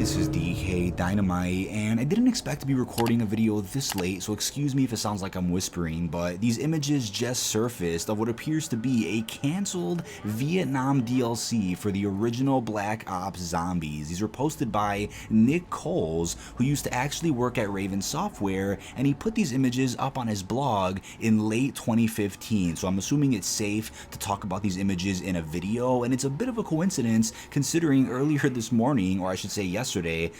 this is dkdynamite, and I didn't expect to be recording a video this late, so excuse me if it sounds like I'm whispering, but these images just surfaced of what appears to be a cancelled Vietnam DLC for the original Black Ops Zombies. These were posted by Nick Coles, who used to actually work at Raven Software, and he put these images up on his blog in late 2015, so I'm assuming it's safe to talk about these images in a video, and it's a bit of a coincidence considering earlier this morning, or I should say yesterday,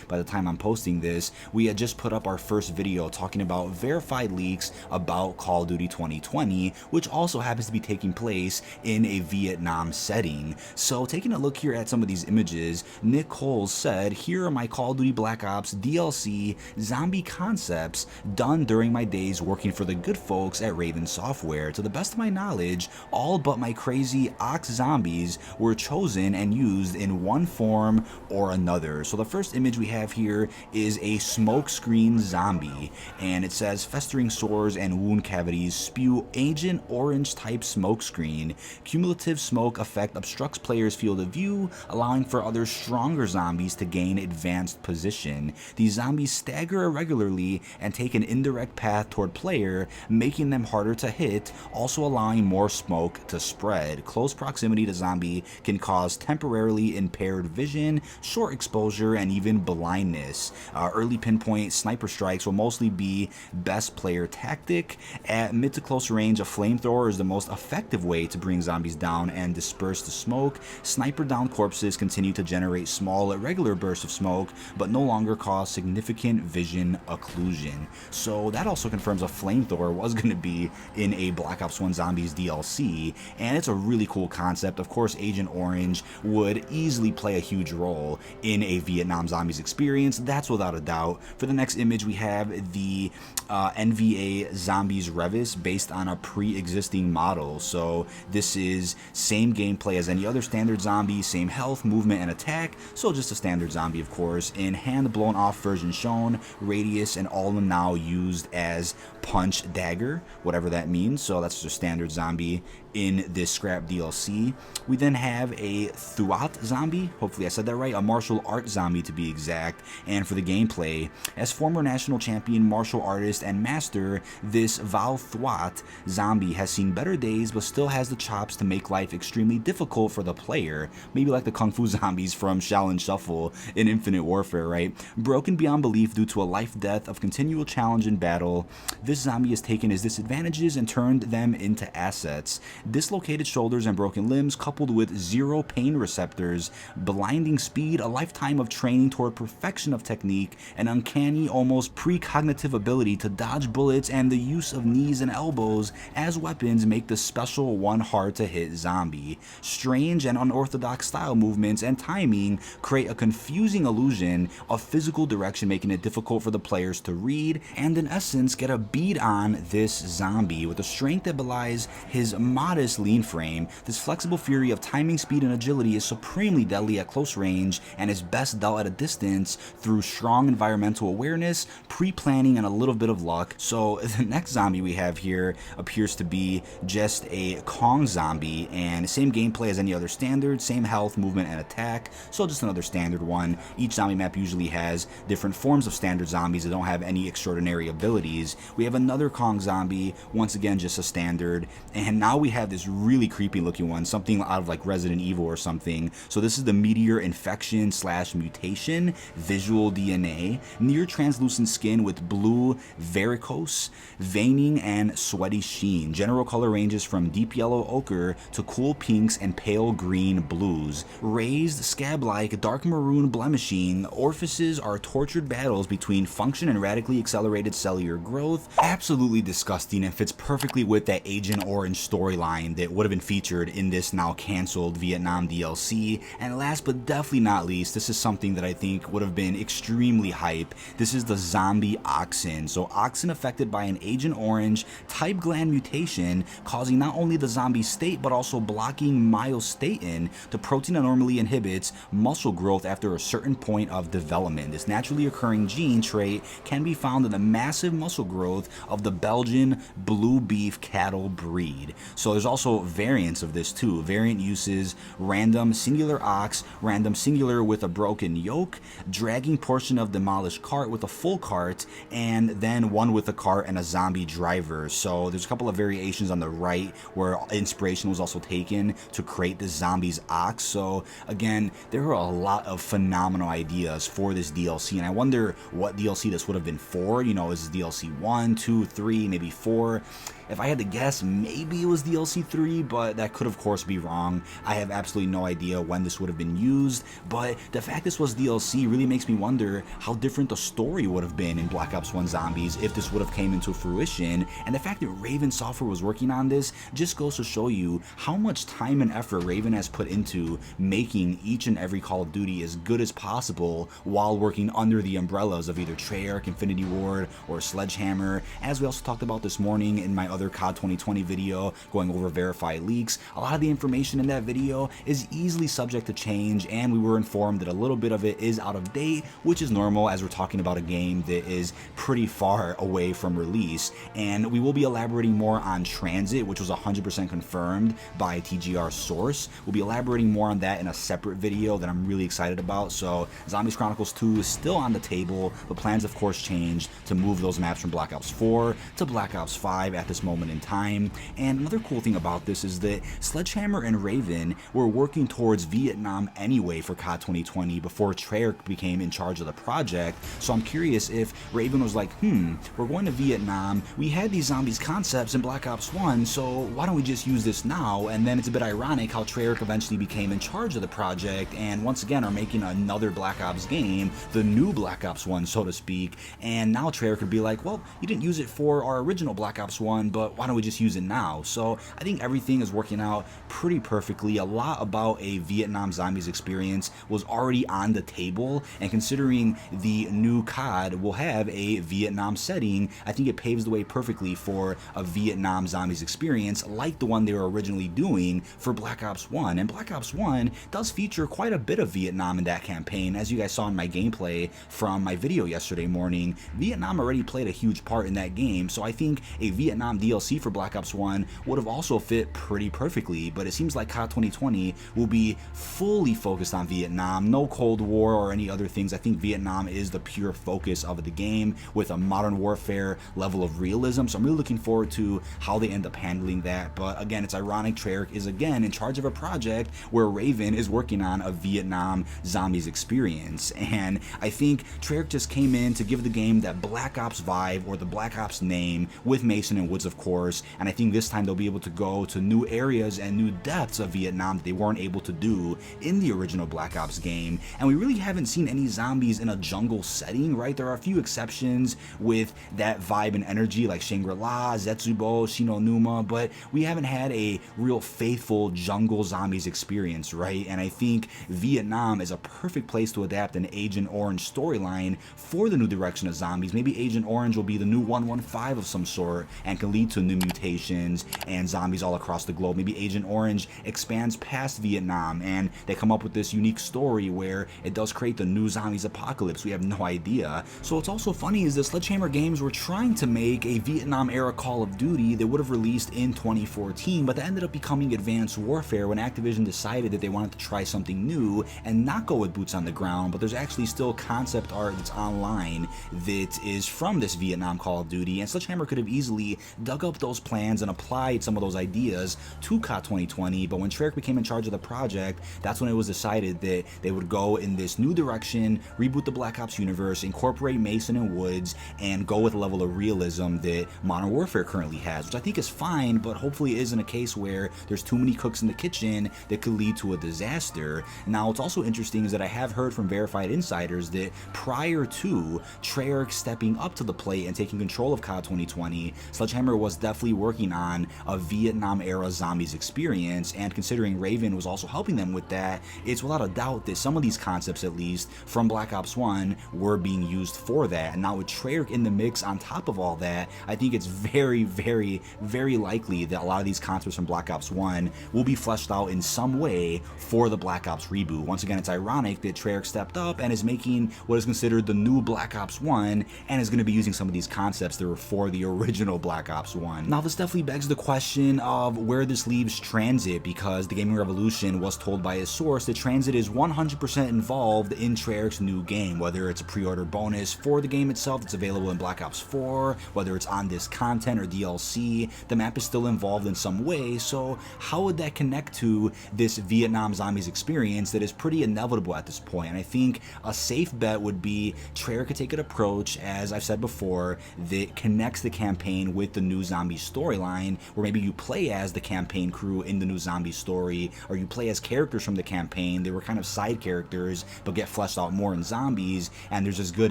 by the time I'm posting this, we had just put up our first video talking about verified leaks about Call of Duty 2020, which also happens to be taking place in a Vietnam setting. So taking a look here at some of these images, Nick Coles said, "Here are my Call of Duty Black Ops DLC zombie concepts done during my days working for the good folks at Raven Software. To the best of my knowledge, all but my crazy Ox zombies were chosen and used in one form or another." So the first image we have here is a Smokescreen zombie, and it says festering sores and wound cavities spew Agent Orange type smokescreen. Cumulative smoke effect obstructs players' field of view, allowing for other stronger zombies to gain advanced position. These zombies stagger irregularly and take an indirect path toward player, making them harder to hit, also allowing more smoke to spread. Close proximity to zombie can cause temporarily impaired vision, short exposure, and even blindness. Early pinpoint sniper strikes will mostly be best player tactic. At mid to close range, a flamethrower is the most effective way to bring zombies down and disperse the smoke. Sniper down corpses continue to generate small irregular bursts of smoke, but no longer cause significant vision occlusion. So that also confirms a flamethrower was going to be in a Black Ops 1 Zombies DLC, and it's a really cool concept. Of course, Agent Orange would easily play a huge role in a Vietnam Zombies experience, that's without a doubt. For the next image, we have the NVA Zombies Revis based on a pre-existing model. So this is same gameplay as any other standard zombie, same health, movement, and attack, so just a standard zombie, of course. In hand blown off version shown, radius and all now used as punch dagger, whatever that means, so that's just a standard zombie in this scrap DLC. We then have a Thuat zombie, hopefully I said that right, a martial art zombie to be exact. And for the gameplay, as former national champion, martial artist, and master, this Val Thuat zombie has seen better days but still has the chops to make life extremely difficult for the player, maybe like the Kung Fu zombies from Shaolin Shuffle in Infinite Warfare, right? Broken beyond belief due to a life-death of continual challenge in battle, this zombie has taken his disadvantages and turned them into assets. Dislocated shoulders and broken limbs, coupled with zero pain receptors, blinding speed, a lifetime of training toward perfection of technique, an uncanny, almost precognitive ability to dodge bullets, and the use of knees and elbows as weapons make the special one hard to hit zombie. Strange and unorthodox style movements and timing create a confusing illusion of physical direction, making it difficult for the players to read and in essence get a bead on this zombie. With a strength that belies his modest lean frame, this flexible fury of timing, speed, and agility is supremely deadly at close range and is best dealt at a distance through strong environmental awareness, pre-planning, and a little bit of luck. So the next zombie we have here appears to be just a Kong zombie, and same gameplay as any other standard, same health, movement, and attack, so just another standard one. Each zombie map usually has different forms of standard zombies that don't have any extraordinary abilities. We have another Kong zombie, once again just a standard, and now we have this really creepy looking one, something out of like Resident Evil or something. So this is the Meteor Infection / Mutation Visual DNA, near translucent skin with blue varicose veining and sweaty sheen. General color ranges from deep yellow ochre to cool pinks and pale green blues. Raised scab-like dark maroon blemishing orifices are tortured battles between function and radically accelerated cellular growth. Absolutely disgusting, and fits perfectly with that Agent Orange storyline that would have been featured in this now cancelled Vietnam DLC. And last but definitely not least, this is something that I think would have been extremely hype. This is the zombie Oxen. So Oxen affected by an Agent Orange type gland mutation, causing not only the zombie state but also blocking myostatin, the protein that normally inhibits muscle growth after a certain point of development. This naturally occurring gene trait can be found in the massive muscle growth of the Belgian blue beef cattle breed. So there's also variants of this too. Variant uses random singular ox, random singular with a broken yoke, drag lagging portion of demolished cart with a full cart, and then one with a cart and a zombie driver. So there's a couple of variations on the right where inspiration was also taken to create the zombies ox. So again, there are a lot of phenomenal ideas for this DLC, and I wonder what DLC this would have been for. You know, is this DLC 1, 2, 3, maybe 4? If I had to guess, maybe it was DLC 3, but that could of course be wrong. I have absolutely no idea when this would have been used, but the fact this was DLC really makes me wonder how different the story would have been in Black Ops 1 Zombies if this would have came into fruition. And the fact that Raven Software was working on this just goes to show you how much time and effort Raven has put into making each and every Call of Duty as good as possible while working under the umbrellas of either Treyarch, Infinity Ward, or Sledgehammer. As we also talked about this morning in my other COD 2020 video going over verified leaks, a lot of the information in that video is easily subject to change, and we were informed that a little bit of it is out of date, which is normal as we're talking about a game that is pretty far away from release. And we will be elaborating more on Transit, which was 100% confirmed by TGR's source. We'll be elaborating more on that in a separate video that I'm really excited about. So Zombies Chronicles 2 is still on the table, but plans of course changed to move those maps from Black Ops 4 to Black Ops 5 at this moment in time. And another cool thing about this is that Sledgehammer and Raven were working towards Vietnam anyway for COD 2020 before Treyarch became in charge of the project. So I'm curious if Raven was like, we're going to Vietnam, we had these zombies concepts in Black Ops 1, so why don't we just use this now? And then it's a bit ironic how Treyarch eventually became in charge of the project and once again are making another Black Ops game, the new Black Ops 1 so to speak, and now Treyarch could be like, well, you didn't use it for our original Black Ops 1, but why don't we just use it now? So I think everything is working out pretty perfectly. A lot about a Vietnam Zombies experience was already on the table, and considering the new COD will have a Vietnam setting, I think it paves the way perfectly for a Vietnam Zombies experience like the one they were originally doing for Black Ops 1. And Black Ops 1 does feature quite a bit of Vietnam in that campaign. As you guys saw in my gameplay from my video yesterday morning, Vietnam already played a huge part in that game, so I think a Vietnam DLC for Black Ops 1 would have also fit pretty perfectly. But it seems like COD 2020 will be fully focused on Vietnam, no Cold War or any other things. I think Vietnam is the pure focus of the game with a modern warfare level of realism, so I'm really looking forward to how they end up handling that. But again, it's ironic Treyarch is again in charge of a project where Raven is working on a Vietnam Zombies experience, and I think Treyarch just came in to give the game that Black Ops vibe or the Black Ops name with Mason and Woods of course, and I think this time they'll be able to go to new areas and new depths of Vietnam that they weren't able to do in the original Black Ops game. And we really haven't seen any zombies in a jungle setting, right? There are a few exceptions with that vibe and energy like Shangri-La, Zetsubo, Shinonuma, but we haven't had a real faithful jungle zombies experience, right? And I think Vietnam is a perfect place to adapt an Agent Orange storyline for the new direction of zombies. Maybe Agent Orange will be the new 115 of some sort and can lead to new mutations and zombies all across the globe. Maybe Agent Orange expands past Vietnam and they come up with this unique story where it does create the new zombies apocalypse. We have no idea. So what's also funny is that Sledgehammer Games were trying to make a Vietnam era Call of Duty that would have released in 2014, but that ended up becoming Advanced Warfare when Activision decided that they wanted to try something new and not go with boots on the ground. But there's actually still concept art that's online that is from this Vietnam Call of Duty, and Sledgehammer could have easily dug up those plans and applied some of those ideas to COD 2020, but when Treyarch became in charge of the project, that's when it was decided that they would go in this new direction, reboot the Black Ops universe, incorporate Mason and Woods, and go with a level of realism that Modern Warfare currently has, which I think is fine, but hopefully isn't a case where there's too many cooks in the kitchen that could lead to a disaster. Now, what's also interesting is that I have heard from verified insiders that prior to Treyarch stepping up to the plate and taking control of COD 2020, Sledgehammer was definitely working on a Vietnam era zombies experience, and considering Raven was also helping them with that, it's without a doubt that some of these concepts, at least from Black Ops 1, were being used for that. And now with Treyarch in the mix on top of all that, I think it's very, very, very likely that a lot of these concepts from Black Ops 1 will be fleshed out in some way for the Black Ops reboot. Once again, it's ironic that Treyarch stepped up and is making what is considered the new Black Ops 1 and is going to be using some of these concepts that were for the original Black Ops Ops 1. Now this definitely begs the question of where this leaves Transit, because the Gaming Revolution was told by a source that Transit is 100% involved in Treyarch's new game, whether it's a pre-order bonus for the game itself that's available in Black Ops 4, whether it's on this content or DLC, the map is still involved in some way. So how would that connect to this Vietnam Zombies experience that is pretty inevitable at this point? And I think a safe bet would be Treyarch could take an approach, as I've said before, that connects the campaign with the new zombie storyline, where maybe you play as the campaign crew in the new zombie story, or you play as characters from the campaign. They were kind of side characters but get fleshed out more in Zombies, and there's this good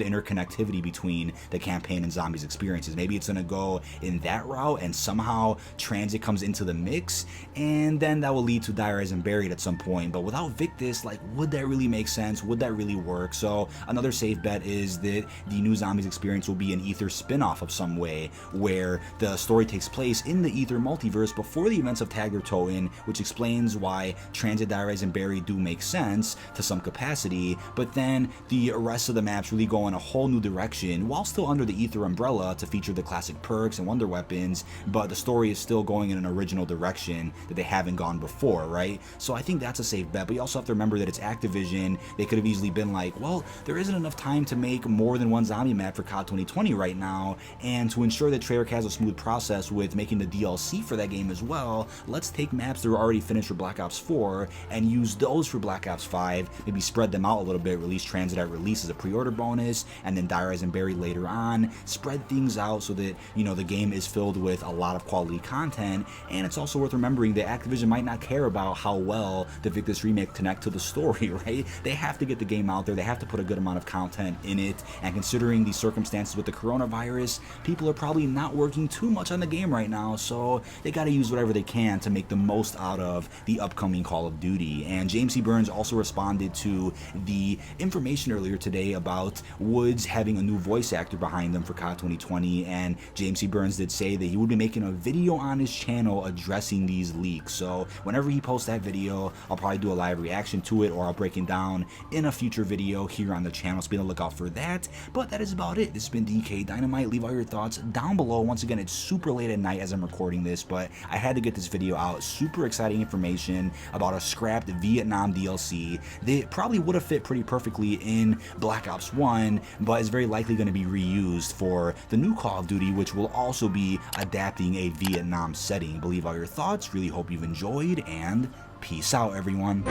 interconnectivity between the campaign and Zombies experiences. Maybe it's going to go in that route, and somehow Transit comes into the mix, and then that will lead to Die Rise and Buried at some point. But without Victus, like, would that really make sense? Would that really work? So another safe bet is that the new Zombies experience will be an Ether spin-off of some way, where the story takes place in the Ether multiverse before the events of Tagger Toten, which explains why Transit, Die Rise, and Buried do make sense to some capacity, but then the rest of the maps really go in a whole new direction while still under the Ether umbrella to feature the classic perks and wonder weapons, but the story is still going in an original direction that they haven't gone before, right? So I think that's a safe bet, but you also have to remember that it's Activision. They could have easily been like, well, there isn't enough time to make more than one zombie map for COD 2020 right now, and to ensure that Treyarch has a smooth process with making the DLC for that game as well, let's take maps that were already finished for Black Ops 4 and use those for Black Ops 5, maybe spread them out a little bit, release Transit at release as a pre-order bonus, and then Die Rise and Buried later on, spread things out so that, you know, the game is filled with a lot of quality content. And it's also worth remembering that Activision might not care about how well the Victus remake connect to the story, right? They have to get the game out there, they have to put a good amount of content in it, and considering the circumstances with the coronavirus, people are probably not working too much on the game right now, so they gotta use whatever they can to make the most out of the upcoming Call of Duty. And James C. Burns also responded to the information earlier today about Woods having a new voice actor behind them for COD 2020, and James C. Burns did say that he would be making a video on his channel addressing these leaks. So whenever he posts that video, I'll probably do a live reaction to it, or I'll break it down in a future video here on the channel, so be on the lookout for that. But that is about it. This has been DK Dynamite. Leave all your thoughts down below. Once again, it's super late at night as I'm recording this, but I had to get this video out. Super exciting information about a scrapped Vietnam DLC that probably would have fit pretty perfectly in Black Ops 1, but is very likely going to be reused for the new Call of Duty, which will also be adapting a Vietnam setting. Believe all your thoughts. Really hope you've enjoyed, and peace out, everyone.